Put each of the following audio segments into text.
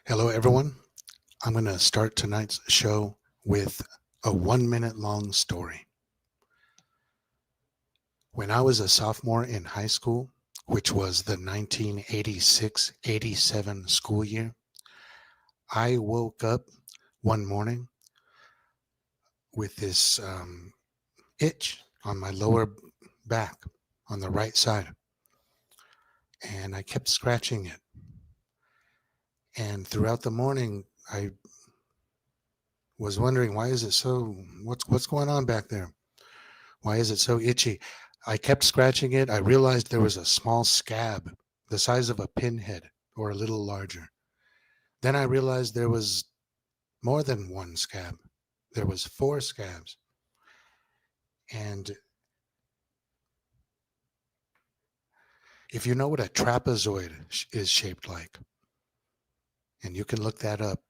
Hello, everyone. I'm going to start tonight's show with a 1 minute long story. When I was a sophomore in high school, which was the 1986-87 school year, I woke up one morning with this itch on my lower back on the right side, and I kept scratching it. And throughout the morning, I was wondering, why is it so? What's going on back there? Why is it so itchy? I kept scratching it. I realized there was a small scab the size of a pinhead or a little larger. Then I realized there was more than one scab. There was four scabs. And if you know what a trapezoid is shaped like, and you can look that up,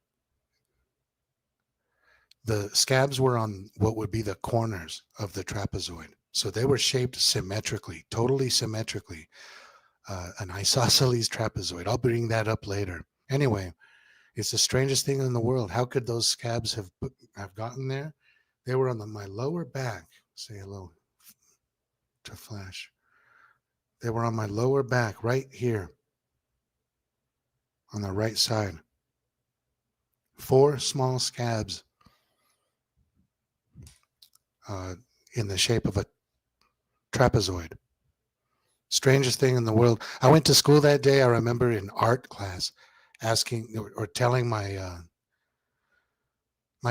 the scabs were on what would be the corners of the trapezoid. So they were shaped symmetrically, totally symmetrically. An isosceles trapezoid. I'll bring that up later. Anyway, it's the strangest thing in the world. How could those scabs have gotten there? They were on my lower back. Say hello to Flash. They were on my lower back, right here, on the right side. Four small scabs uh, in the shape of a trapezoid. Strangest thing in the world. I went to school that day. I remember in art class asking or telling my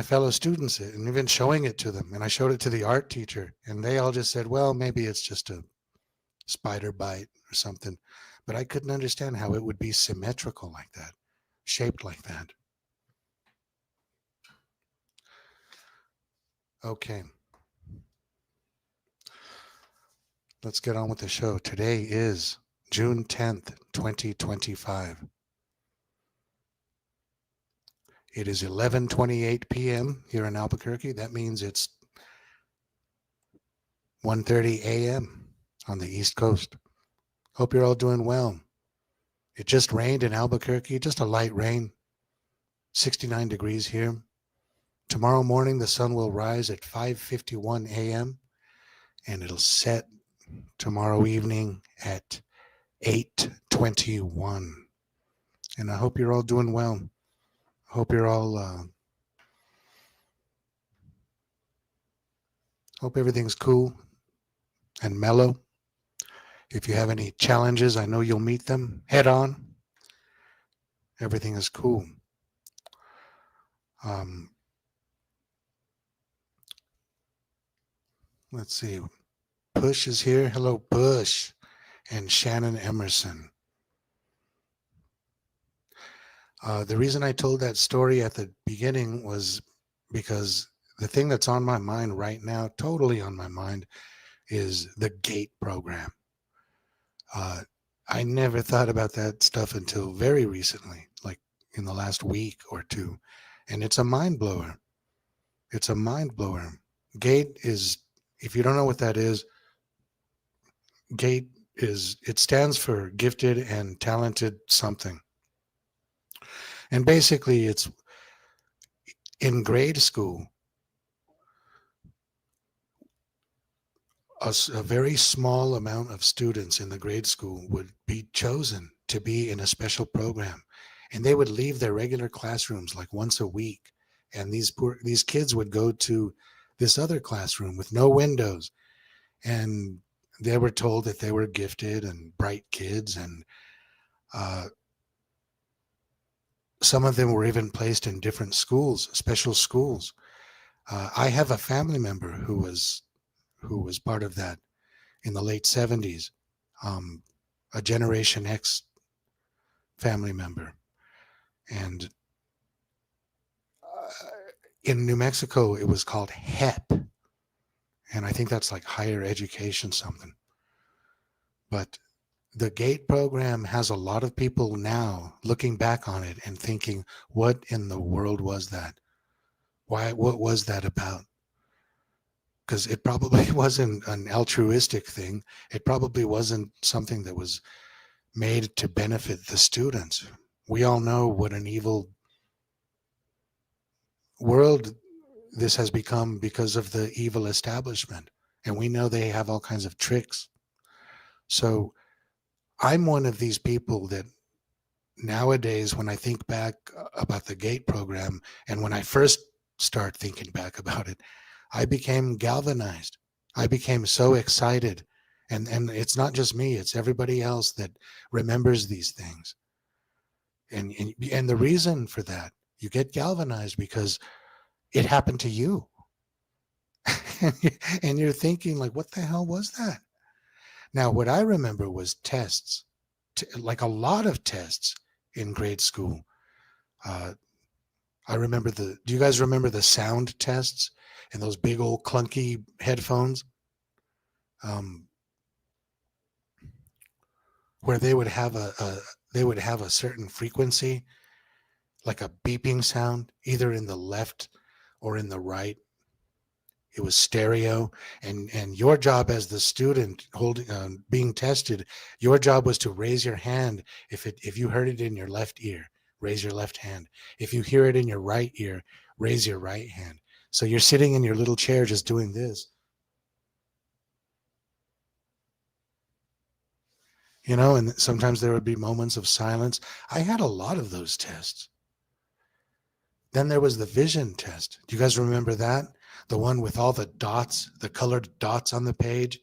fellow students it and even showing it to them. And I showed it to the art teacher, and they all just said, well, maybe it's just a spider bite or something. But I couldn't understand how it would be symmetrical like that, shaped like that. Okay, let's get on with the show. Today is June 10th, 2025. It is 11:28 p.m. here in Albuquerque. That means it's 1:30 a.m. on the East Coast. Hope you're all doing well. It just rained in Albuquerque, just a light rain, 69 degrees here. Tomorrow morning, the sun will rise at 5:51 a.m. and it'll set tomorrow evening at 8:21. And I hope you're all doing well. I hope you're all, hope everything's cool and mellow. If you have any challenges, I know you'll meet them head on. Everything is cool. Um, let's see. Push is here. Hello, Push. And Shannon Emerson. The reason I told that story at the beginning was because the thing that's on my mind right now, totally on my mind, is the GATE program. Uh, I never thought about that stuff until very recently, like in the last week or two. And it's a mind blower. It's a mind blower. GATE is, if you don't know what that is, GATE it stands for gifted and talented something. And basically, it's in grade school, a very small amount of students in the grade school would be chosen to be in a special program, and they would leave their regular classrooms like once a week, and these kids would go to this other classroom with no windows, and they were told that they were gifted and bright kids, and uh, some of them were even placed in different schools, special schools. I have a family member who was part of that in the late 70s, a Generation X family member. And in New Mexico, it was called HEP. And I think that's like higher education something. But the GATE program has a lot of people now looking back on it and thinking, what in the world was that? What was that about? Because it probably wasn't an altruistic thing. It probably wasn't something that was made to benefit the students. we all know what an evil world this has become because of the evil establishment. And we know they have all kinds of tricks. So I'm one of these people that nowadays, when I think back about the GATE program, and when I first start thinking back about it, I became galvanized. I became so excited. And it's not just me, it's everybody else that remembers these things. And the reason for that, you get galvanized because it happened to you. And you're thinking like, what the hell was that? Now, what I remember was tests, like a lot of tests in grade school. Uh, I remember do you guys remember the sound tests and those big old clunky headphones? Um, where they would have a certain frequency, like a beeping sound, either in the left or in the right. It was stereo, and your job as the student holding being tested, your job was to raise your hand if you heard it in your left ear, raise your left hand. If you hear it in your right ear, raise your right hand. So you're sitting in your little chair just doing this, and sometimes there would be moments of silence. I had a lot of those tests. Then there was the vision test. Do you guys remember that? The one with all the dots, the colored dots on the page.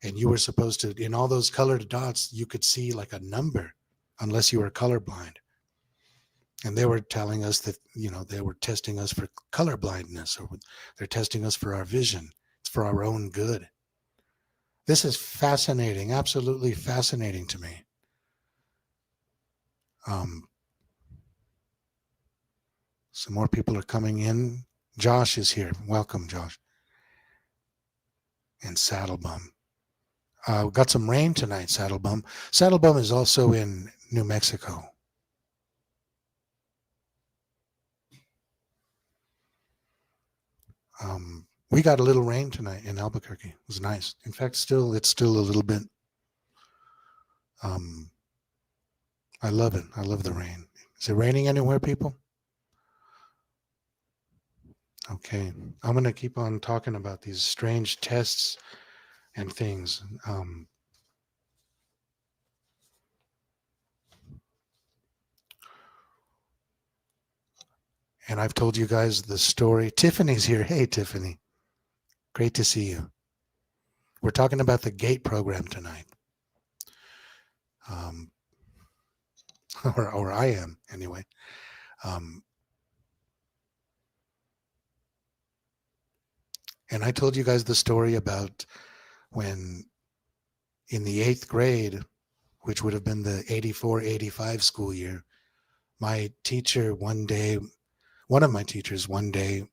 And you were supposed to, in all those colored dots, you could see like a number, unless you were colorblind. And they were telling us that, they were testing us for color blindness, or they're testing us for our vision. It's for our own good. This is fascinating, absolutely fascinating to me. Some more people are coming in. Josh is here. Welcome, Josh. And Saddlebum. We got some rain tonight, Saddlebum. Saddlebum is also in New Mexico. We got a little rain tonight in Albuquerque. It was nice. In fact, it's still a little bit. I love it. I love the rain. Is it raining anywhere, people? Okay. I'm going to keep on talking about these strange tests and things. And I've told you guys the story. Tiffany's here. Hey, Tiffany. Great to see you. We're talking about the GATE program tonight. Or I am, anyway. And I told you guys the story about when in the 8th grade, which would have been the 84-85 school year, my teacher one day, one of my teachers one day,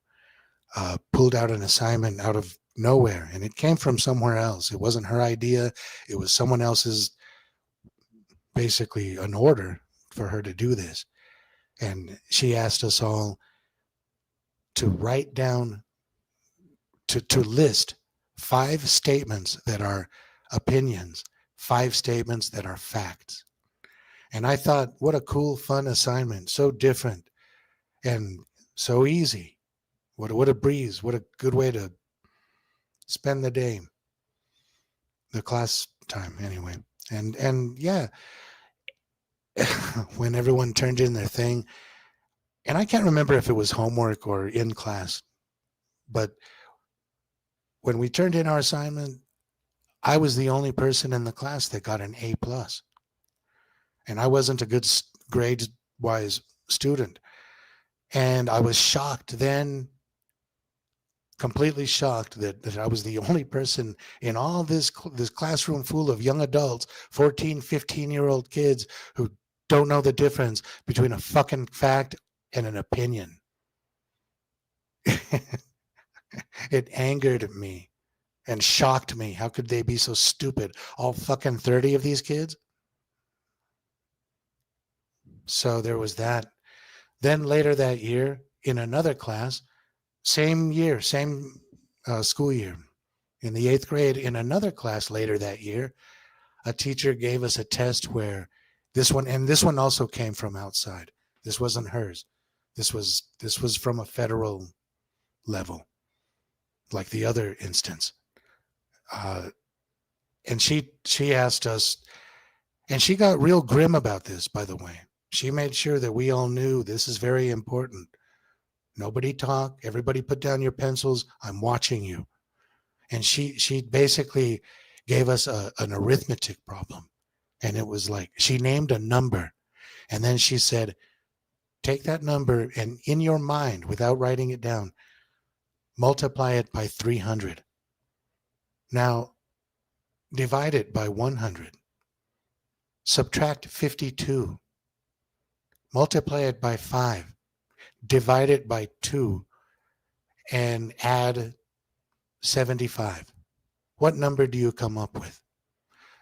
pulled out an assignment out of nowhere, and it came from somewhere else. It wasn't her idea. It was someone else's, basically an order for her to do this. And she asked us all to write down, to list 5 statements that are opinions, 5 statements that are facts. And I thought, what a cool, fun assignment. So different and so easy. What a breeze. What a good way to spend the day. The class time, anyway. And yeah, when everyone turned in their thing, and I can't remember if it was homework or in class, but when we turned in our assignment, I was the only person in the class that got an A+. And I wasn't a good grade-wise student. And I was shocked then, completely shocked that I was the only person in all this classroom full of young adults, 14, 15-year-old kids who don't know the difference between a fucking fact and an opinion. It angered me and shocked me. How could they be so stupid? All fucking 30 of these kids? So there was that. Then later that year, in another class, same year, same school year, in the 8th grade, in another class later that year, a teacher gave us a test where this one also came from outside. This wasn't hers. This was from a federal level, like the other instance. Uh, and she asked us, and she got real grim about this, by the way. She made sure that we all knew this is very important. Nobody talk. Everybody put down your pencils. I'm watching you. And she basically gave us an arithmetic problem. And it was like she named a number. And then she said, take that number and in your mind, without writing it down, multiply it by 300. Now, divide it by 100. Subtract 52. Multiply it by 5. Divide it by 2. And add 75. What number do you come up with?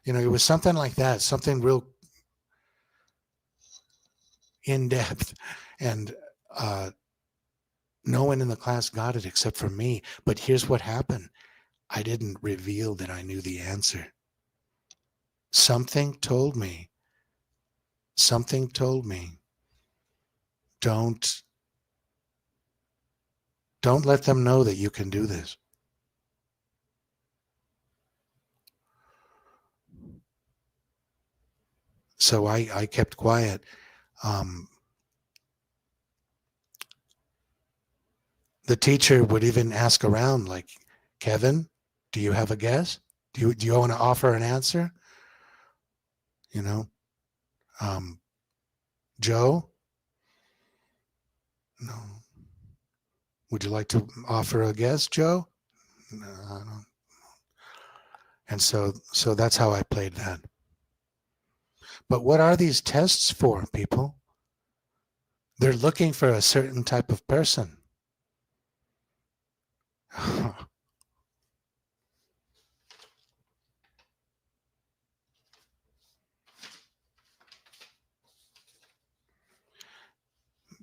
You know, it was something like that, something real in depth. And no one in the class got it except for me. But here's what happened. I didn't reveal that I knew the answer. Something told me, don't let them know that you can do this. So I kept quiet. The teacher would even ask around, like, Kevin, do you have a guess? Do you want to offer an answer? You know, Joe? No. Would you like to offer a guess, Joe? No, I don't. And so that's how I played that. But what are these tests for, people? They're looking for a certain type of person.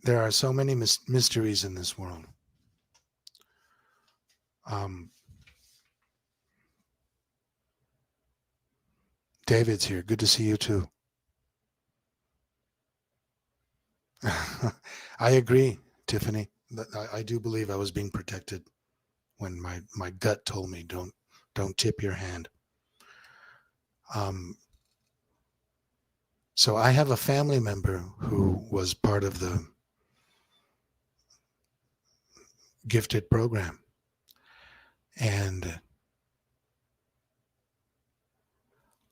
There are so many mysteries in this world. David's here. Good to see you too. I agree, Tiffany. I do believe I was being protected when my gut told me don't tip your hand. So I have a family member who was part of the gifted program, and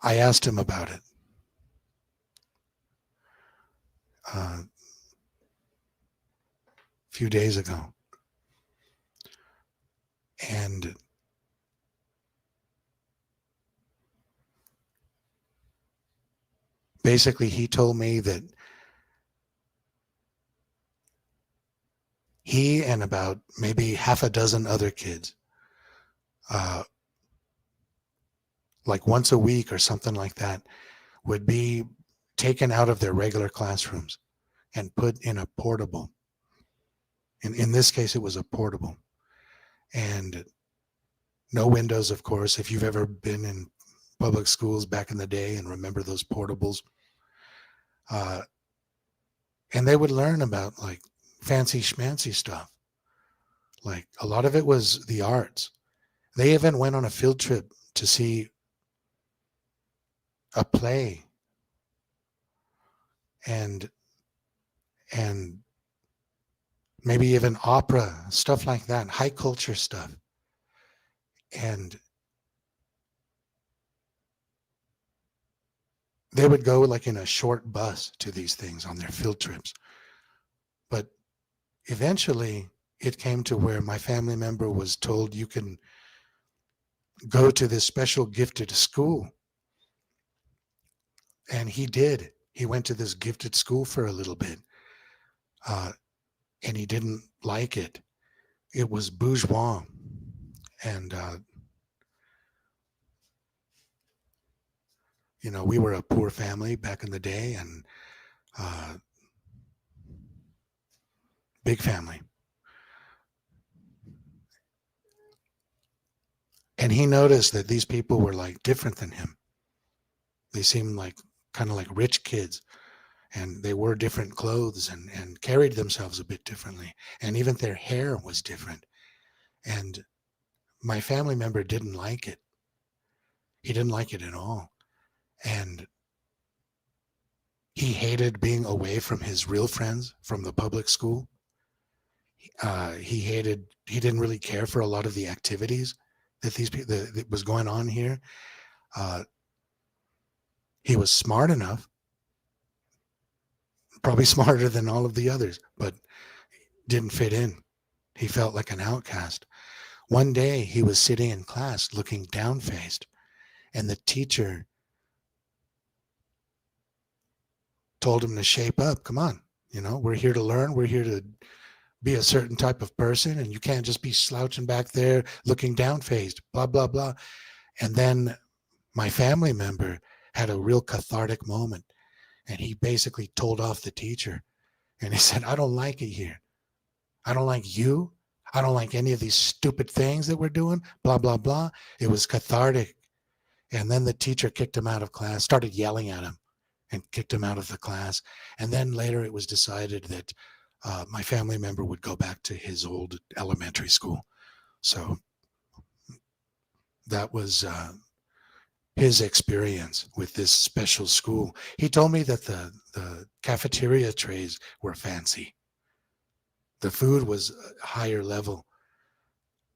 I asked him about it. A few days ago, and basically he told me that he and about maybe half a dozen other kids, like once a week or something like that, would be taken out of their regular classrooms and put in a portable. In this case, it was a portable. And no windows, of course. If you've ever been in public schools back in the day and remember those portables. And they would learn about like fancy schmancy stuff. Like a lot of it was the arts. They even went on a field trip to see a play and maybe even opera, stuff like that, high culture stuff. And they would go like in a short bus to these things on their field trips. But eventually it came to where my family member was told, you can go to this special gifted school. And he did. He went to this gifted school for a little bit. And he didn't like it. It was bourgeois. And, you know, we were a poor family back in the day, and big family. And he noticed that these people were like different than him. They seemed like kind of like rich kids, and they wore different clothes and carried themselves a bit differently, and even their hair was different. And my family member didn't like it. He didn't like it at all. And he hated being away from his real friends from the public school. He didn't really care for a lot of the activities that these people that was going on here. Uh, he was smart enough, probably smarter than all of the others, but didn't fit in. He felt like an outcast. One day he was sitting in class looking down faced, and the teacher told him to shape up. Come on, we're here to learn. We're here to be a certain type of person, and you can't just be slouching back there looking down faced, blah, blah, blah. And then my family member had a real cathartic moment, and he basically told off the teacher. And he said, I don't like it here. I don't like you. I don't like any of these stupid things that we're doing, blah, blah, blah. It was cathartic. And then the teacher kicked him out of class, started yelling at him and kicked him out of the class. And then later it was decided that my family member would go back to his old elementary school. So that was his experience with this special school. He told me that the cafeteria trays were fancy. The food was higher level.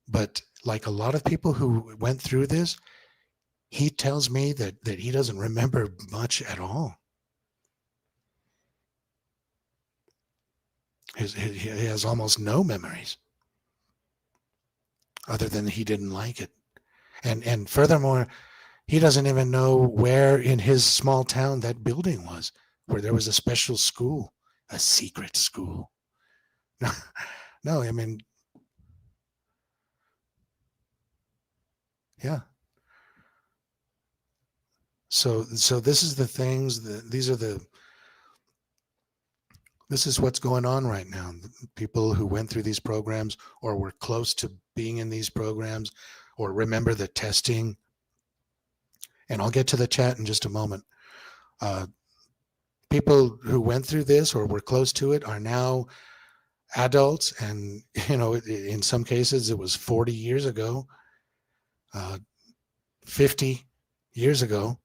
But like a lot of people who went through this, he tells me that he doesn't remember much at all. He has almost no memories other than he didn't like it. And furthermore, he doesn't even know where in his small town that building was, where there was a special school, a secret school. No, I mean, yeah. So this is the things that this is what's going on right now. People who went through these programs or were close to being in these programs or remember the testing. And I'll get to the chat in just a moment. People who went through this or were close to it are now adults. And, in some cases it was 40 years ago, 50 years ago.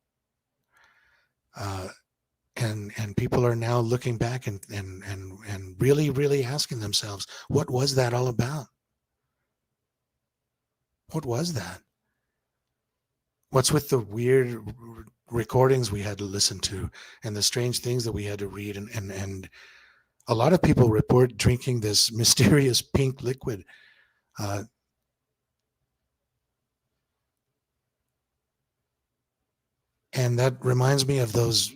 And people are now looking back and really, really asking themselves, what was that all about? What was that? What's with the weird recordings we had to listen to and the strange things that we had to read? And a lot of people report drinking this mysterious pink liquid. And that reminds me of those.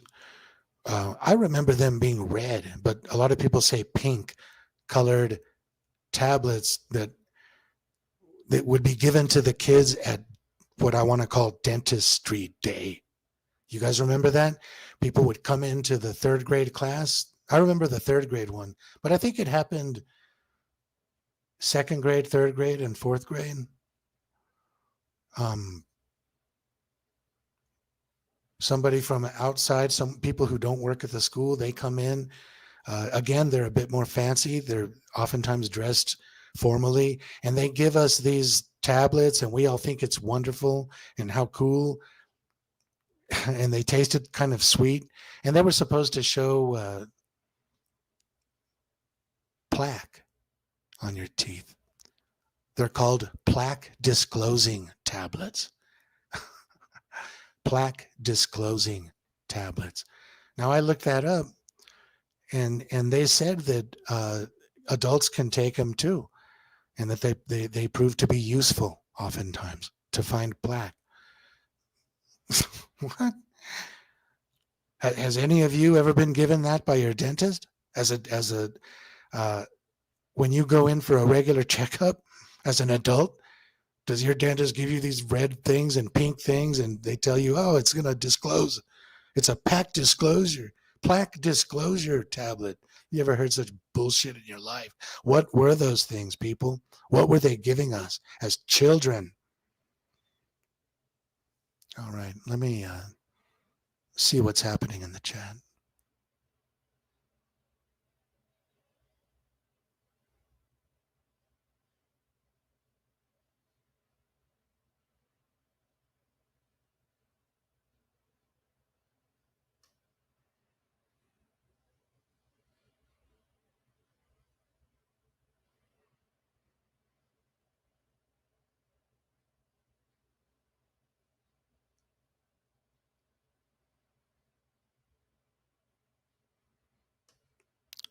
I remember them being red, but a lot of people say pink colored tablets that would be given to the kids at what I want to call dentistry day. You guys remember that? People would come into the third grade class. I remember the third grade one, but I think it happened second grade, third grade, and fourth grade. Somebody from outside, some people who don't work at the school, they come in. Again, they're a bit more fancy. They're oftentimes dressed formally, and they give us these tablets, and we all think it's wonderful and how cool. And they tasted kind of sweet, and they were supposed to show plaque on your teeth. They're called plaque disclosing tablets. Plaque disclosing tablets. Now I looked that up, and they said that adults can take them too, and that they prove to be useful oftentimes to find plaque. What? Has any of you ever been given that by your dentist when you go in for a regular checkup as an adult? Does your dentist give you these red things and pink things, and they tell you, oh, it's going to disclose? It's a plaque disclosure tablet. You ever heard such bullshit in your life? What were those things, people? What were they giving us as children? All right, let me see what's happening in the chat.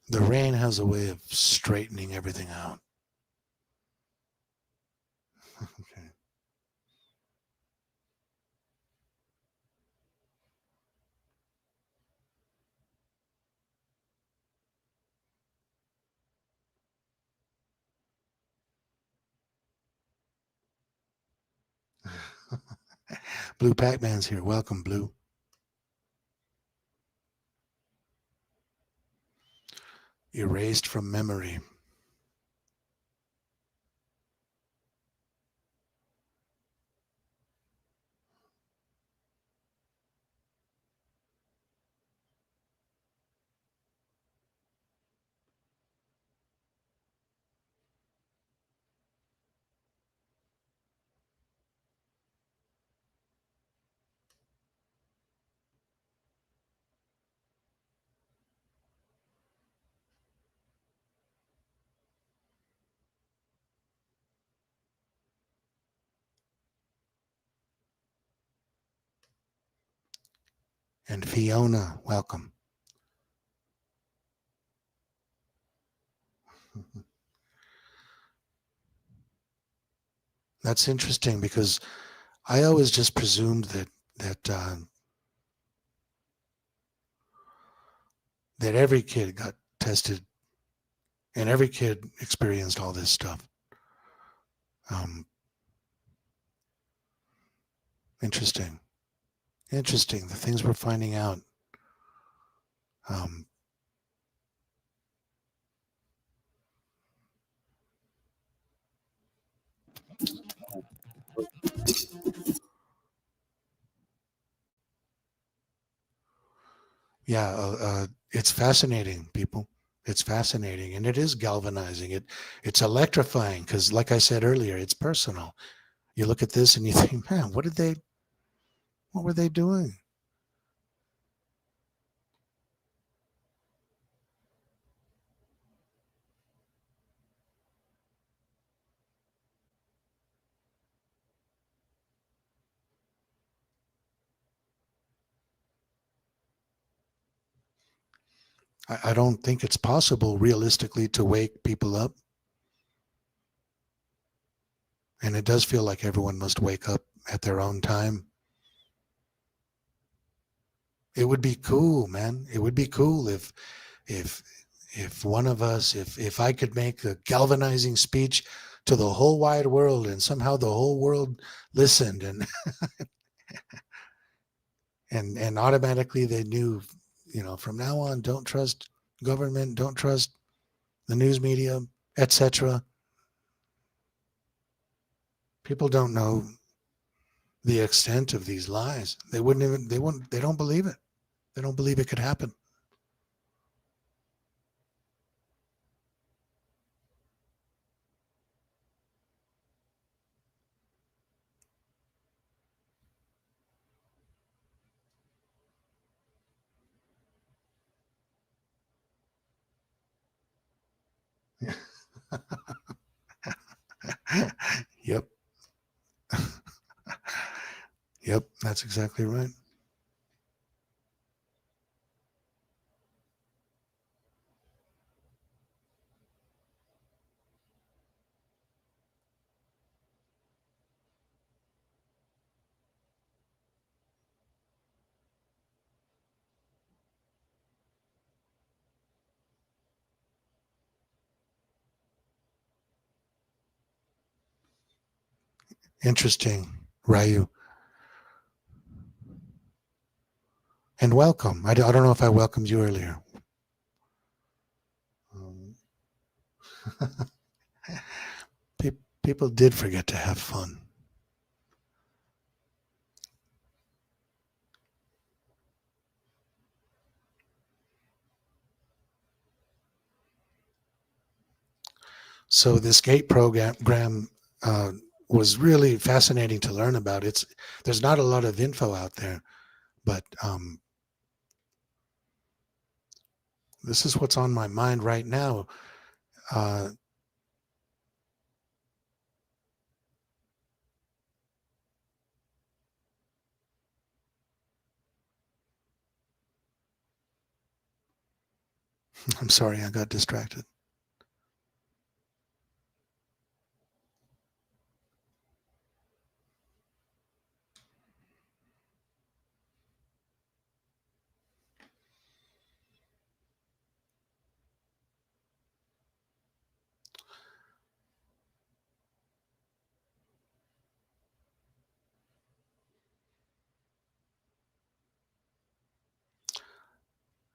The rain has a way of straightening everything out. Okay. Blue Pac-Man's here. Welcome, Blue. Erased from memory. And Fiona, welcome. That's interesting because I always just presumed that every kid got tested and every kid experienced all this stuff. Interesting. Interesting. The things we're finding out. Um, yeah, it's fascinating, people. It's fascinating, and it is galvanizing. It's electrifying because, like I said earlier, it's personal. You look at this and you think, man, what were they doing? I don't think it's possible realistically to wake people up. And it does feel like everyone must wake up at their own time. It would be cool, man. It would be cool if if one of us, if I could make a galvanizing speech to the whole wide world and somehow the whole world listened and automatically they knew, from now on, don't trust government, don't trust the news media, etc. People don't know the extent of these lies. They don't believe it. They don't believe it could happen. Yep. Yep, that's exactly right. Interesting, Ryu. And welcome. I don't know if I welcomed you earlier. Um, people did forget to have fun. So this gate program uh, was really fascinating to learn about. There's not a lot of info out there, but this is what's on my mind right now. Uh, I'm sorry, I got distracted.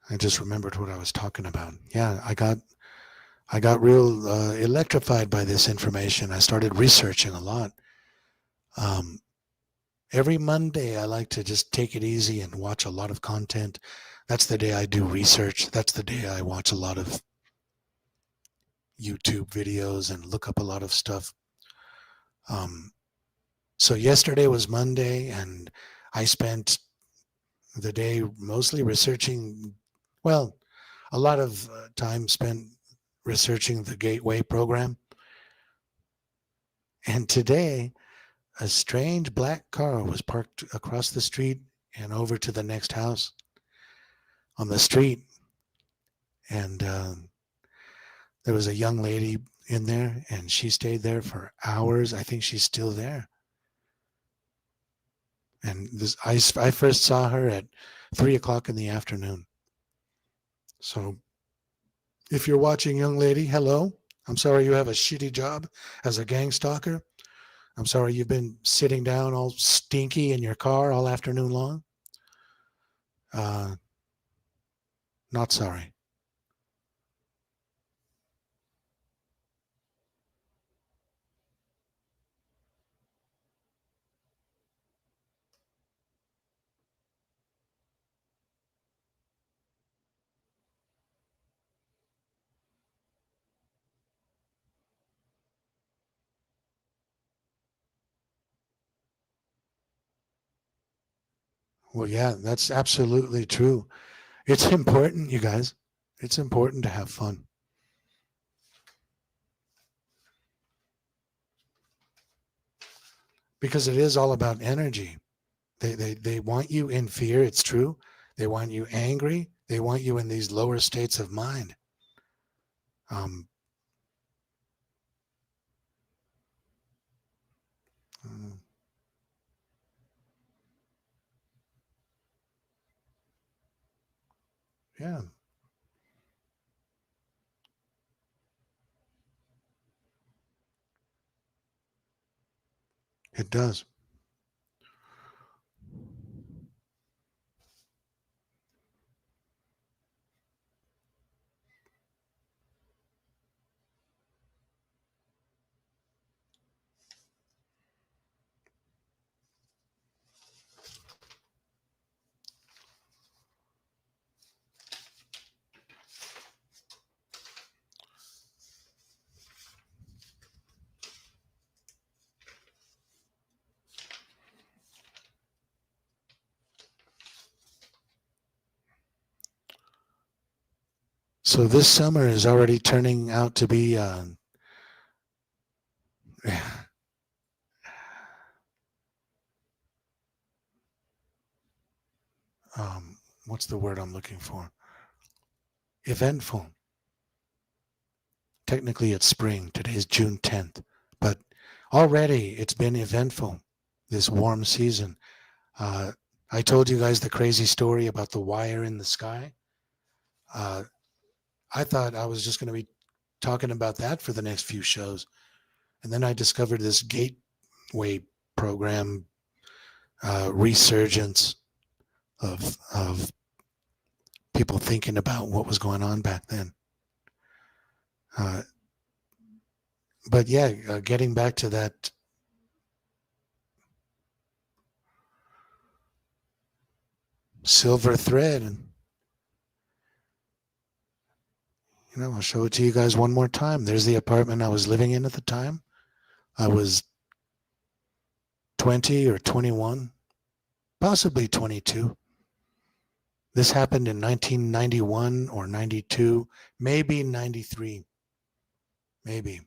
I just remembered what I was talking about. Yeah, I got real electrified by this information. I started researching a lot. Um, every Monday, I like to just take it easy and watch a lot of content. That's the day I do research. That's the day I watch a lot of YouTube videos and look up a lot of stuff. Um, so yesterday was Monday, and I spent the day mostly researching. Well, a lot of time spent researching the Gateway program. And today, a strange black car was parked across the street and over to the next house on the street. And there was a young lady in there, and she stayed there for hours. I think she's still there. And I first saw her at 3 o'clock in the afternoon. So if you're watching, young lady, hello. I'm sorry you have a shitty job as a gang stalker. I'm sorry you've been sitting down all stinky in your car all afternoon long. Uh, not sorry. Well, yeah, that's absolutely true. It's important, you guys. It's important to have fun because it is all about energy. They want you in fear. It's true. They want you angry. They want you in these lower states of mind. Um, mm, yeah, it does. So this summer is already turning out to be, what's the word I'm looking for? Eventful. Technically, it's spring. Today's June 10th, but already it's been eventful this warm season. Uh, I told you guys the crazy story about the wire in the sky. Uh, I thought I was just going to be talking about that for the next few shows. And then I discovered this gateway program resurgence of people thinking about what was going on back then. Uh, but yeah, getting back to that silver thread, and I'll show it to you guys one more time. There's the apartment I was living in at the time. I was 20 or 21, possibly 22. This happened in 1991 or 92, maybe 93, maybe.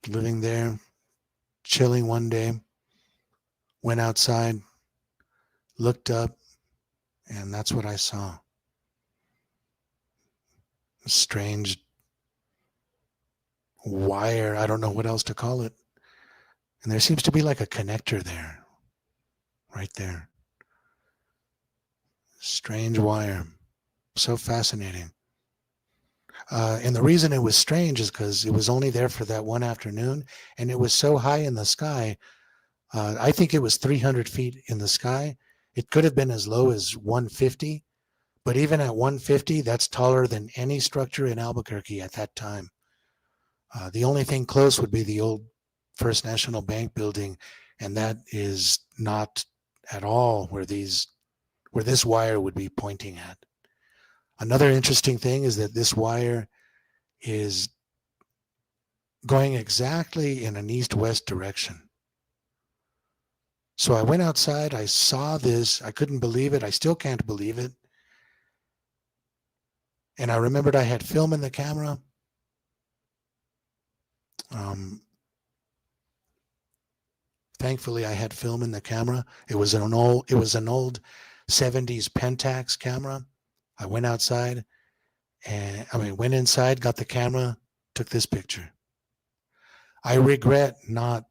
Living there, chilling one day, went outside, looked up, and that's what I saw. A strange wire. I don't know what else to call it. And there seems to be like a connector there, right there. Strange wire. So fascinating. And the reason it was strange is because it was only there for that one afternoon, and it was so high in the sky. I think it was 300 feet in the sky. It could have been as low as 150, but even at 150, that's taller than any structure in Albuquerque at that time. The only thing close would be the old First National Bank building, and that is not at all where this wire would be pointing at. Another interesting thing is that this wire is going exactly in an east-west direction. So I went outside, I saw this, I couldn't believe it, I still can't believe it. And I remembered I had film in the camera. Thankfully, I had film in the camera. It was an old 70s Pentax camera. I went outside, went inside, got the camera, took this picture. I regret not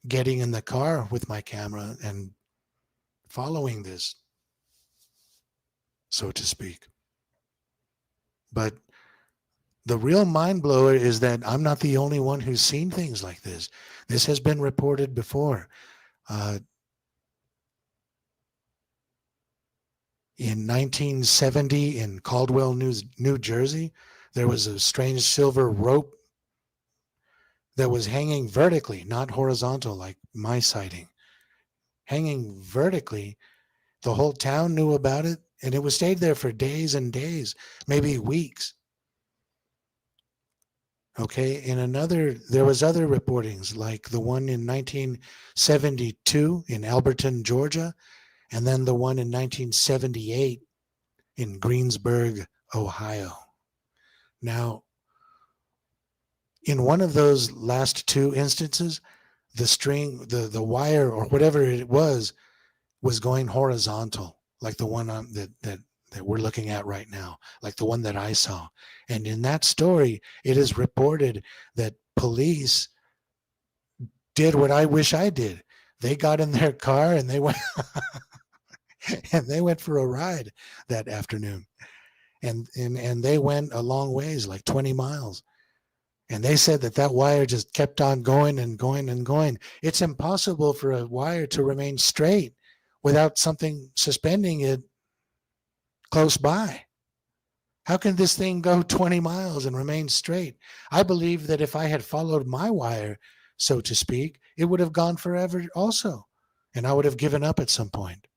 getting in the car with my camera and following this, so to speak. But the real mind blower is that I'm not the only one who's seen things like this. This has been reported before. In 1970 in Caldwell, New Jersey, there was a strange silver rope that was hanging vertically, not horizontal like my sighting. Hanging vertically. The whole town knew about it, and it was stayed there for days and days, maybe weeks. Okay, there was other reportings, like the one in 1972 in Alberton, Georgia, and then the one in 1978 in Greensburg, Ohio. Now, in one of those last two instances, the wire or whatever it was going horizontal, like the one that we're looking at right now, like the one that I saw. And in that story, it is reported that police did what I wish I did. They got in their car and they went and they went for a ride that afternoon. And they went a long ways, like 20 miles. And they said that wire just kept on going and going and going. It's impossible for a wire to remain straight without something suspending it close by. How can this thing go 20 miles and remain straight? I believe that if I had followed my wire, so to speak, it would have gone forever also, and I would have given up at some point.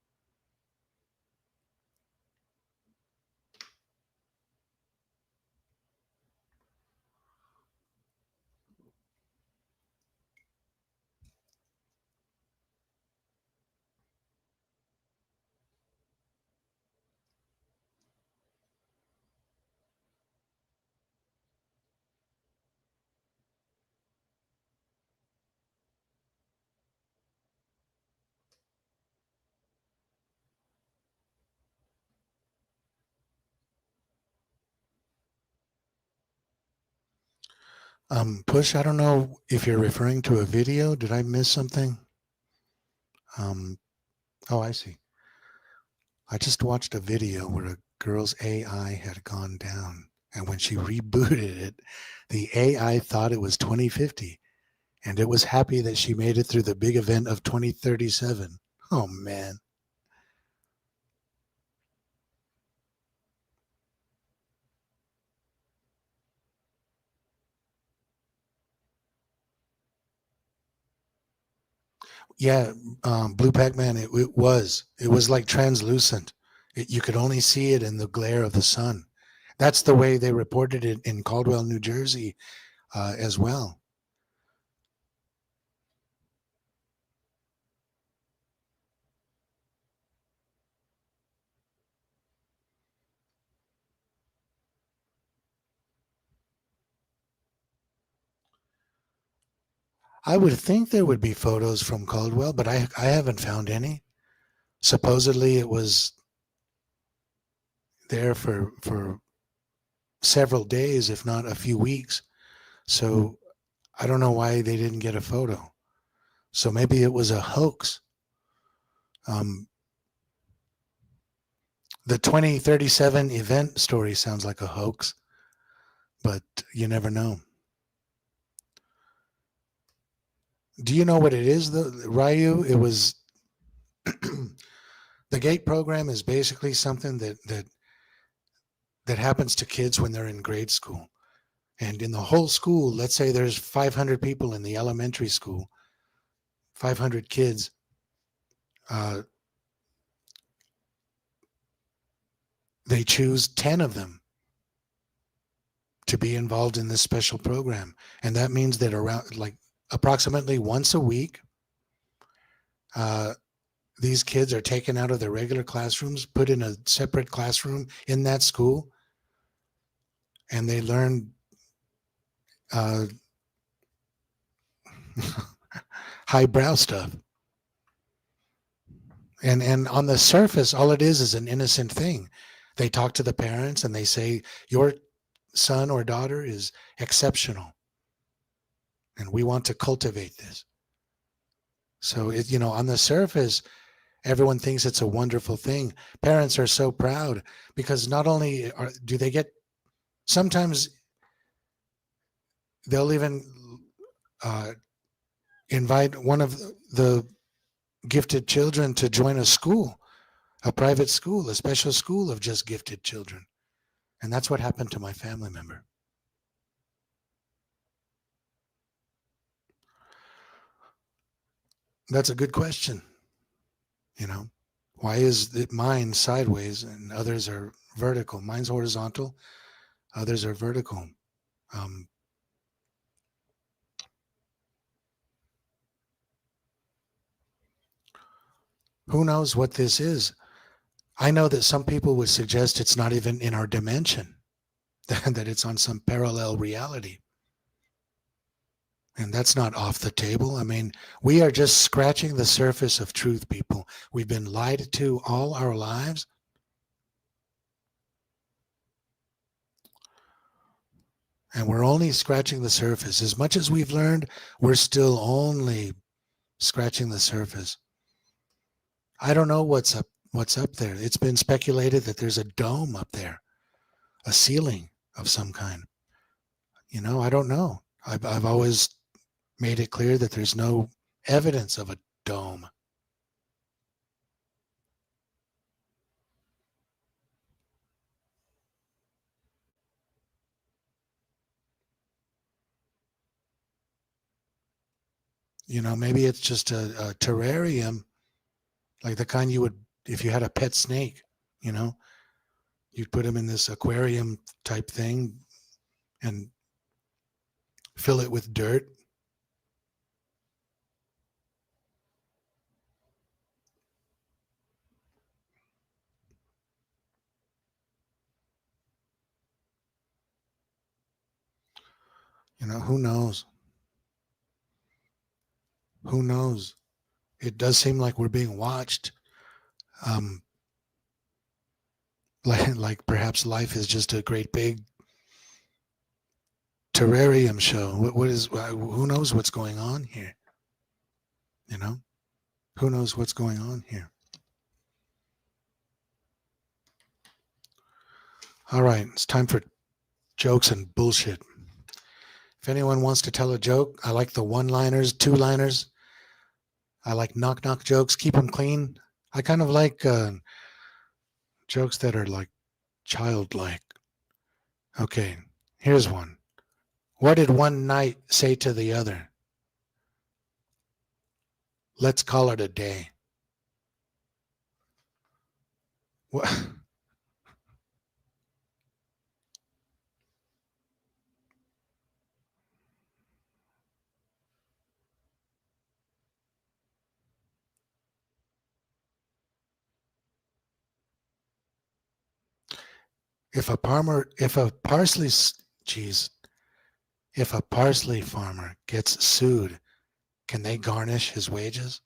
Push, I don't know if you're referring to a video. Did I miss something? Oh, I see. I just watched a video where a girl's AI had gone down, and when she rebooted it, the AI thought it was 2050, and it was happy that she made it through the big event of 2037. Oh, man. Yeah, Blue Pac-Man, it was like translucent. You could only see it in the glare of the sun. That's the way they reported it in Caldwell, New Jersey, as well. I would think there would be photos from Caldwell, but I haven't found any. Supposedly it was there for several days, if not a few weeks. So I don't know why they didn't get a photo. So maybe it was a hoax. Um, the 2037 event story sounds like a hoax, but you never know. Do you know what it is, Ryu? It was the GATE program is basically something that happens to kids when they're in grade school. And in the whole school, let's say there's 500 people in the elementary school, 500 kids. Uh, they choose 10 of them to be involved in this special program. And that means that around like approximately once a week, uh, these kids are taken out of their regular classrooms, put in a separate classroom in that school, and they learn uh, highbrow stuff. And on the surface, all it is an innocent thing. They talk to the parents and they say, your son or daughter is exceptional, and we want to cultivate this. So on the surface, everyone thinks it's a wonderful thing. Parents are so proud because not only do they get, sometimes they'll even uh, invite one of the gifted children to join a school, a private school, a special school of just gifted children. And that's what happened to my family member. That's a good question. Why is it mine sideways and others are vertical? Mine's horizontal, others are vertical. Um, who knows what this is? I know that some people would suggest it's not even in our dimension, that it's on some parallel reality. And that's not off the table. I mean, we are just scratching the surface of truth, people. We've been lied to all our lives. And we're only scratching the surface. As much as we've learned, we're still only scratching the surface. I don't know what's up there. It's been speculated that there's a dome up there, a ceiling of some kind. I don't know. I've always made it clear that there's no evidence of a dome. Maybe it's just a terrarium, like the kind you would, if you had a pet snake, you know, you'd put them in this aquarium type thing and fill it with dirt. Who knows? Who knows? It does seem like we're being watched. Um, like perhaps life is just a great big terrarium show. What is? Who knows what's going on here? You know, who knows what's going on here? All right, it's time for jokes and bullshit. If anyone wants to tell a joke, I like the one-liners, two-liners. I like knock-knock jokes. Keep them clean. I kind of like jokes that are like childlike. Okay, here's one. What did one knight say to the other? Let's call it a day. if a geez, if a parsley farmer gets sued, can they garnish his wages?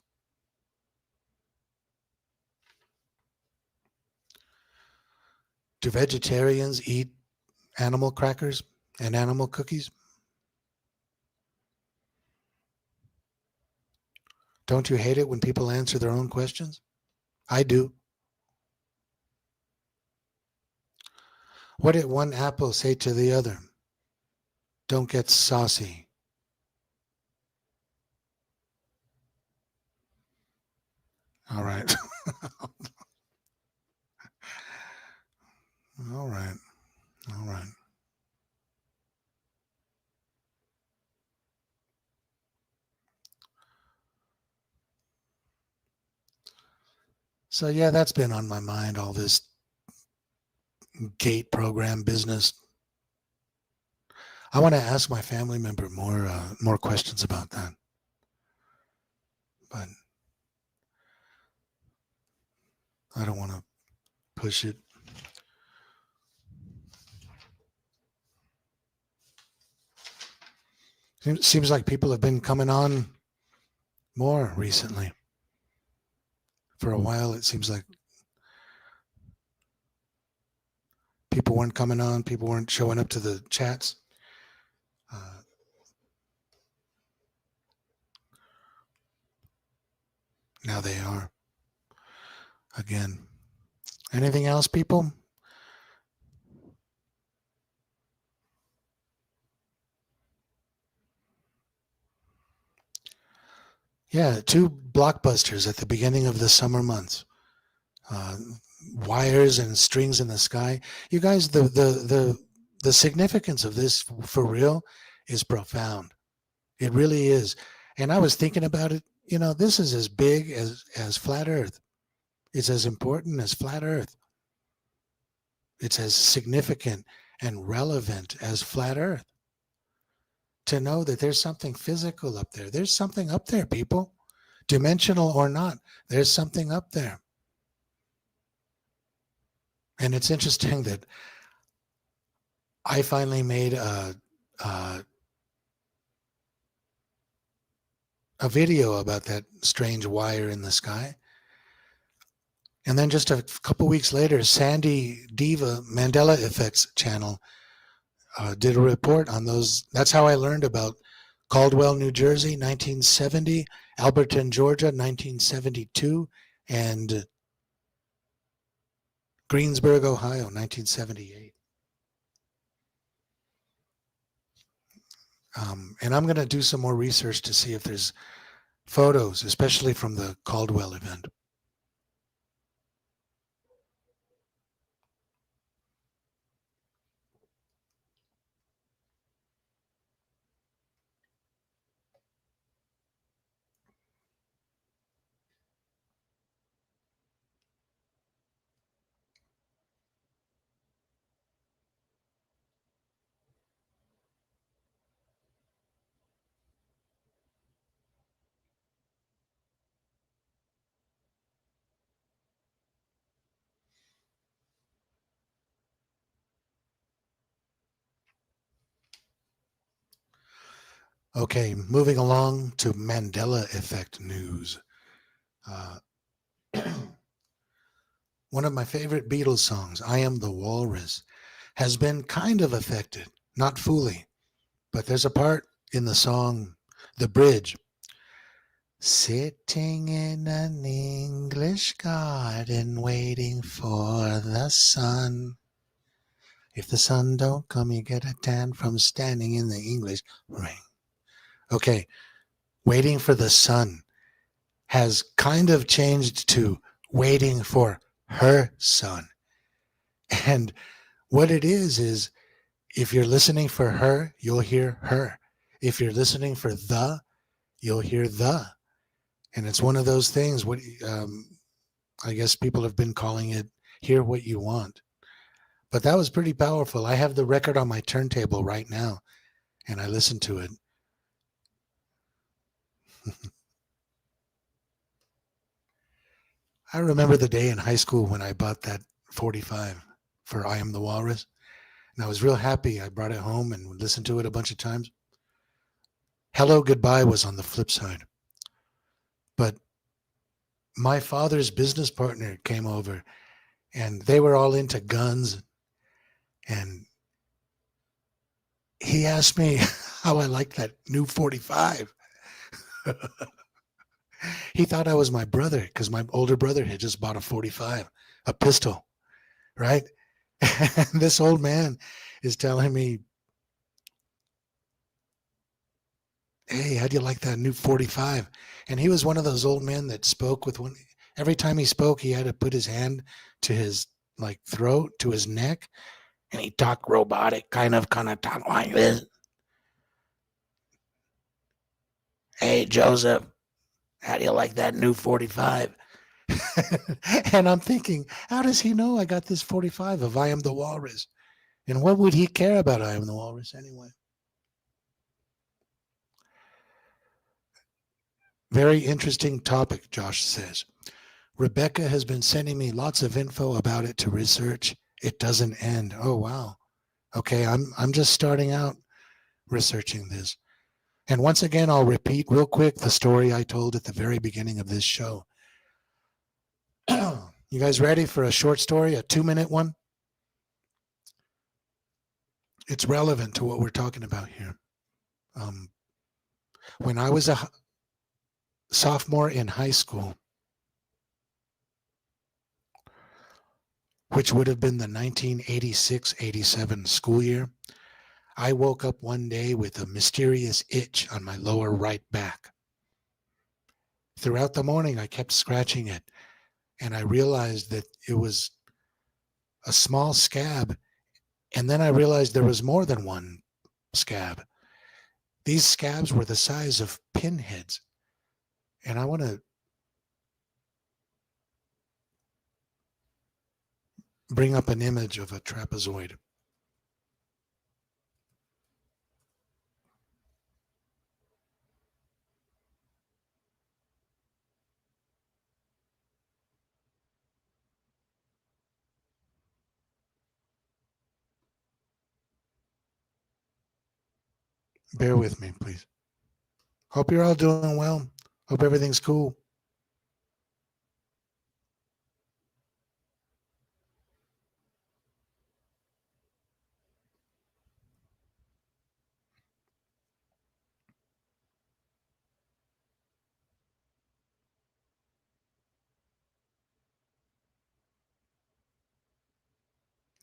Do vegetarians eat animal crackers and animal cookies? Don't you hate it when people answer their own questions? I do. What did one apple say to the other? Don't get saucy. All right. All right. All right. So, yeah, that's been on my mind, all this gate program business. I want to ask my family member more questions about that. But I don't want to push it. Seems like people have been coming on more recently. For a while, it seems like people weren't coming on, people weren't showing up to the chats. Now they are. Again. Anything else, people? Yeah, two blockbusters at the beginning of the summer months. Uh, Wires and Strings in the Sky. You guys, the significance of this for real is profound. It really is. And I was thinking about it. This is as big as flat Earth. It's as important as flat Earth. It's as significant and relevant as flat Earth. To know that there's something physical up there. There's something up there, people. Dimensional or not, there's something up there. And it's interesting that I finally made a video about that strange wire in the sky. And then just a couple weeks later, Sandy Diva Mandela Effects channel did a report on those. That's how I learned about Caldwell, New Jersey, 1970, Alberton, Georgia, 1972, and Greensburg, Ohio, 1978. And I'm going to do some more research to see if there's photos, especially from the Caldwell event. Okay, moving along to Mandela effect news. One of my favorite Beatles songs, I Am the Walrus, has been kind of affected, not fully, but there's a part in the song, the bridge. Sitting in an English garden waiting for the sun. If the sun don't come, you get a tan from standing in the English rain. Okay, waiting for the sun has kind of changed to waiting for her son. And what it is if you're listening for her, you'll hear her. If you're listening for the, you'll hear the. And it's one of those things. I guess people have been calling it hear what you want. But that was pretty powerful. I have the record on my turntable right now, and I listen to it. I remember the day in high school when I bought that 45 for I Am the Walrus, and I was real happy. I brought it home and listened to it a bunch of times. Hello Goodbye was on the flip side. But my father's business partner came over, and they were all into guns, and he asked me how I liked that new 45. He thought I was my brother because my older brother had just bought a 45, a pistol, right? And this old man is telling me, hey, how do you like that new 45? And he was one of those old men that spoke with one. Every time he spoke, he had to put his hand to his like throat, to his neck, and he talked robotic, kind of talk like this. Hey, Joseph, how do you like that new 45? And I'm thinking, how does he know I got this 45 of I Am the Walrus? And what would he care about I Am the Walrus anyway? Very interesting topic, Josh says. Rebecca has been sending me lots of info about it to research. It doesn't end. Oh, wow. Okay, I'm just starting out researching this. And once again, I'll repeat real quick the story I told at the very beginning of this show. You guys ready for a short story, a 2-minute one? It's relevant to what we're talking about here. When I was a sophomore in high school, which would have been the 1986-87 school year, I woke up one day with a mysterious itch on my lower right back. Throughout the morning, I kept scratching it, and I realized that it was a small scab, and then I realized there was more than one scab. These scabs were the size of pinheads, and I want to bring up an image of a trapezoid. Bear with me, please. Hope you're all doing well. Hope everything's cool.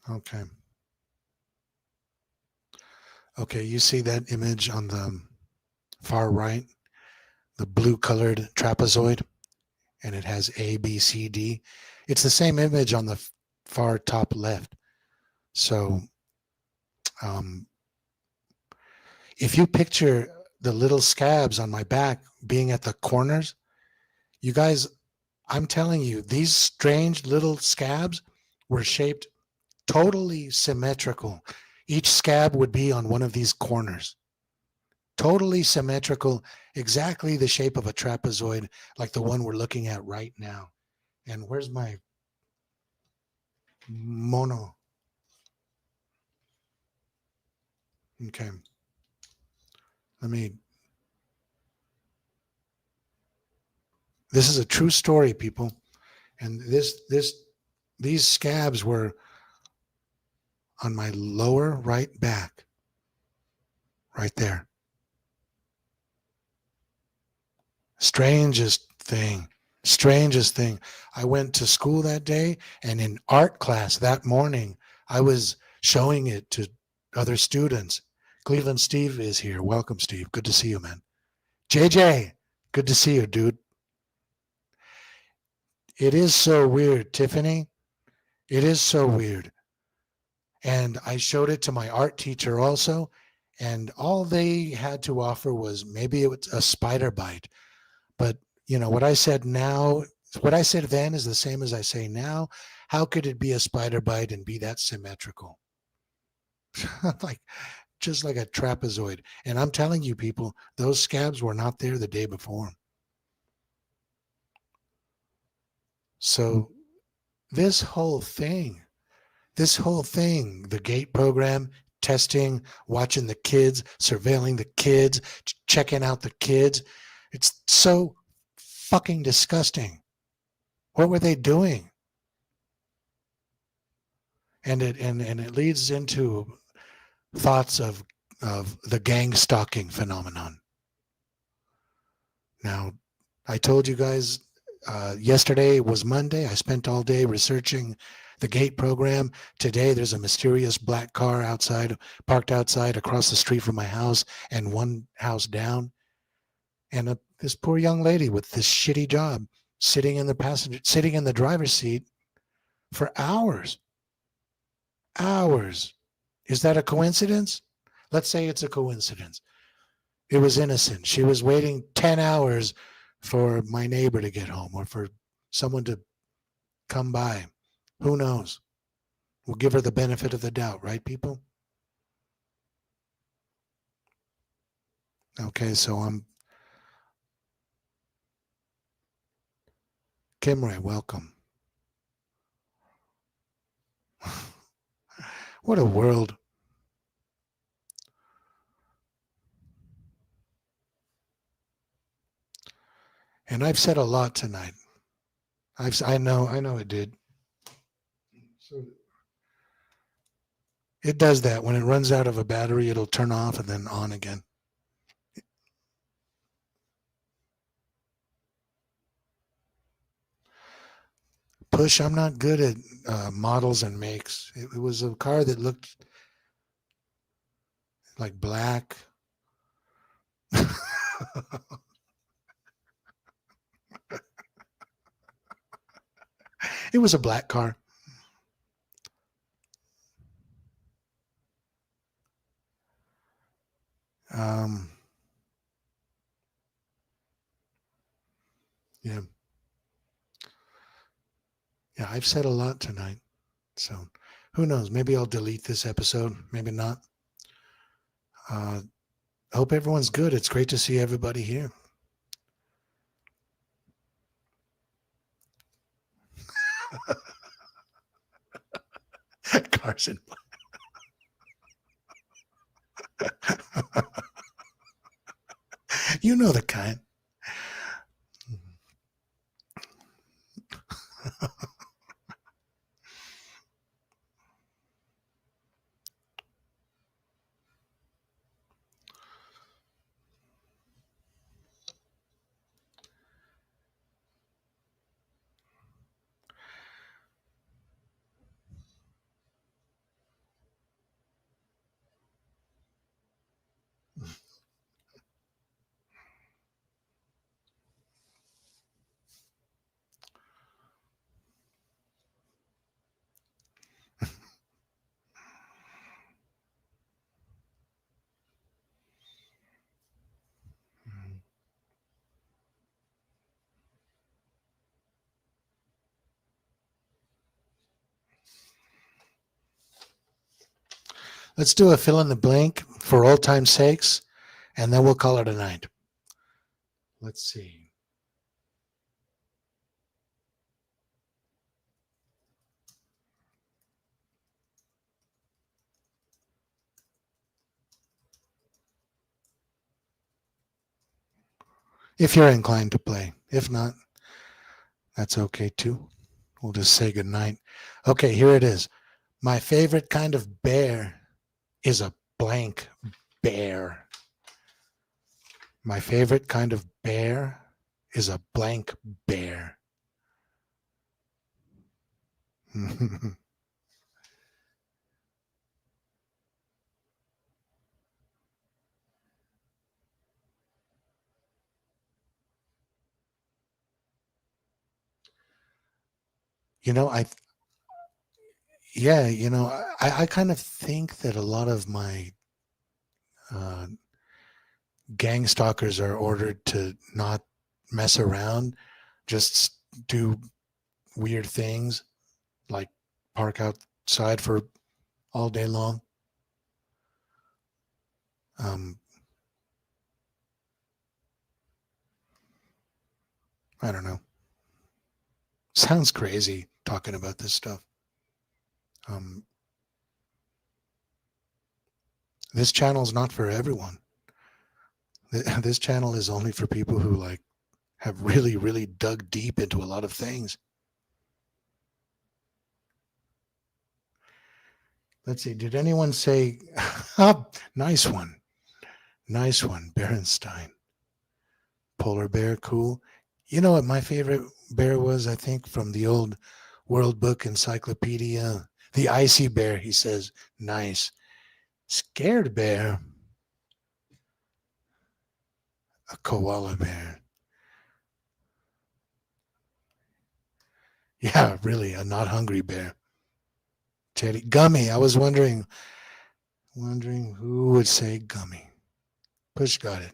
Okay. Okay, you see that image on the far right, the blue colored trapezoid, and it has A, B, C, D. It's the same image on the far top left. So if you picture the little scabs on my back being at the corners, you guys, I'm telling you, these strange little scabs were shaped totally symmetrical. Each scab would be on one of these corners. Totally symmetrical, exactly the shape of a trapezoid, like the one we're looking at right now. And where's my mono? Okay. This is a true story, people. And these scabs were on my lower right back, right there. Strangest thing. I went to school that day, and in art class that morning, I was showing it to other students. Cleveland Steve is here. Welcome, Steve. Good to see you, man. JJ, good to see you, dude. It is so weird, Tiffany. It is so weird. And I showed it to my art teacher also, and all they had to offer was maybe it was a spider bite. But, you know, what I said now What I said then is the same as I say now. How could it be a spider bite and be that symmetrical? Like just like a trapezoid. And I'm telling you, people, those scabs were not there the day before. So this whole thing, the gate program, testing, watching the kids, surveilling the kids, checking out the kids, it's so fucking disgusting. What were they doing? And it leads into thoughts of the gang stalking phenomenon. Now, I told you guys yesterday was Monday. I spent all day researching the gate program. Today, there's a mysterious black car parked outside across the street from my house and one house down. And this poor young lady with this shitty job sitting in the driver's seat for hours. Hours. Is that a coincidence? Let's say it's a coincidence. It was innocent. She was waiting 10 hours for my neighbor to get home or for someone to come by. Who knows? We'll give her the benefit of the doubt, right, people? Okay, so I'm Kimray, welcome. What a world. And I've said a lot tonight. I know it did. So it does that. When it runs out of a battery, it'll turn off and then on again. Push, I'm not good at models and makes. It was a car that looked like black. It was a black car. Um, yeah. Yeah, I've said a lot tonight. So who knows? Maybe I'll delete this episode. Maybe not. Uh, hope everyone's good. It's great to see everybody here. Carson. You know the kind. Let's do a fill in the blank for old time's sakes, and then we'll call it a night. Let's see. If you're inclined to play. If not, that's okay too. We'll just say good night. Okay, here it is. My favorite kind of bear is a blank bear. My favorite kind of bear is a blank bear. You know, I kind of think that a lot of my uh, gang stalkers are ordered to not mess around, just do weird things like park outside for all day long. Um, I don't know. Sounds crazy talking about this stuff. Um, this channel is not for everyone. This channel is only for people who like have really, really dug deep into a lot of things. Let's see. Did anyone say, oh, nice one. Nice one. Berenstein. Polar bear. Cool. You know what my favorite bear was? I think from the old World Book Encyclopedia. The icy bear, he says. Nice. Scared bear. A koala bear. Yeah, really. A not hungry bear. Teddy. Gummy. I was wondering who would say gummy. Push got it.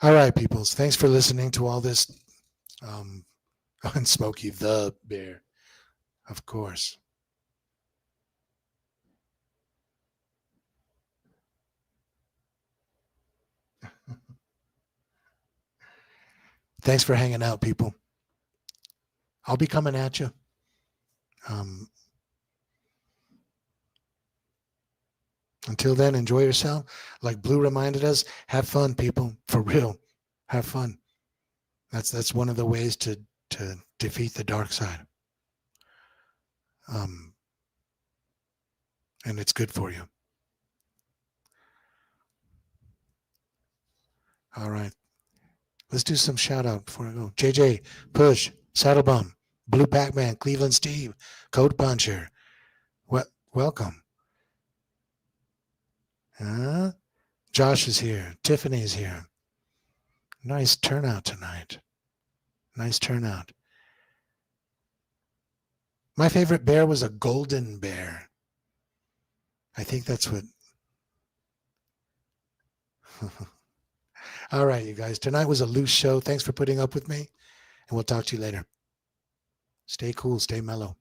All right, peoples. Thanks for listening to all this. On Smokey the Bear, of course. Thanks for hanging out, people. I'll be coming at you. Um, until then, enjoy yourself. Like Blue reminded us, have fun, people. For real, have fun. That's one of the ways to defeat the dark side. Um, and it's good for you. All right. Let's do some shout out before I go. JJ, Push, Saddlebum, Blue Pac-Man, Cleveland Steve, Code Puncher. Welcome. Josh is here. Tiffany's here. Nice turnout tonight. Nice turnout. My favorite bear was a golden bear. I think that's what. All right, you guys. Tonight was a loose show. Thanks for putting up with me, and we'll talk to you later. Stay cool, stay mellow.